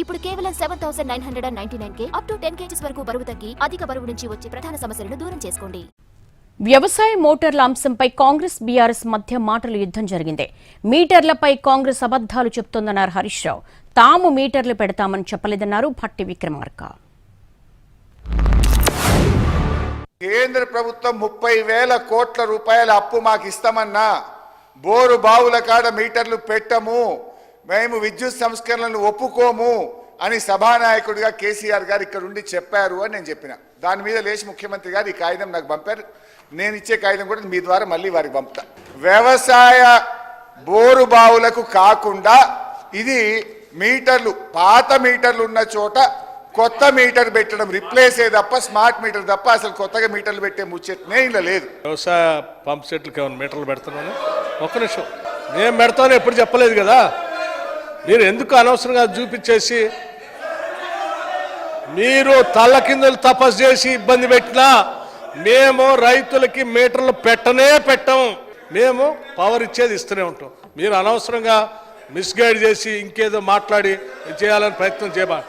ఇప్పుడు కేవలం 7,999 up to 10 kgs వరకు బరువు తగ్గి అధిక బరువు నుంచి వచ్చే ప్రధాన సమస్యలను దూరం చేసుకోండి. వ్యవసాయ మోటార్ల అంశంపై కాంగ్రెస్ బీఆర్ఎస్ మధ్య మాటల యుద్ధం జరిగింది. మీటర్లపై కాంగ్రెస్ అబద్దాలు చెప్తోందన్నారు హరీష్ రావు. తాము మీటర్లు పెడతామని చెప్పలేదన్నారు భట్టి విక్రమార్క. కేంద్ర ప్రభుత్వం 30,000 కోట్ల రూపాయల అప్పు మాకు ఇస్తామన్నా బోరు బావుల కాడ మీటర్లు పెట్టము, మేము విద్యుత్ సంస్కరణలను ఒప్పుకోము అని సభానాయకుడిగా కేసీఆర్ గారు ఇక్కడ ఉండి చెప్పారు అని నేను చెప్పిన. దాని మీద లేచి ముఖ్యమంత్రి గారు ఈ కాగితం నాకు పంపారు. నేను ఇచ్చే కాగితం కూడా మీ ద్వారా మళ్ళీ వారికి పంపుతా. వ్యవసాయ బోరు బావులకు కాకుండా ఇది మీటర్లు, పాత మీటర్లు ఉన్న చోట కొత్త మీటర్ పెట్టడం, రిప్లేస్ తప్ప స్మార్ట్ మీటర్ తప్ప అసలు కొత్తగా మీటర్లు పెట్టే ముచ్చటనే ఇలా లేదు. వ్యవసాయ పంప్ సెట్లకి ఏమైనా మీటర్లు పెడుతున్నాను? ఒక్క నిమిషం, నేను పెడతాను ఎప్పుడు చెప్పలేదు కదా. మీరు ఎందుకు అనవసరంగా చూపించేసి మీరు తల్ల కిందలు తపస్సు చేసి ఇబ్బంది పెట్టినా మేము రైతులకి మీటర్లు పెట్టము. మేము పవర్ ఇచ్చేది ఇస్తూనే ఉంటాం. మీరు అనవసరంగా మిస్గైడ్ చేసి ఇంకేదో మాట్లాడి చేయాలని ప్రయత్నం చేయబా.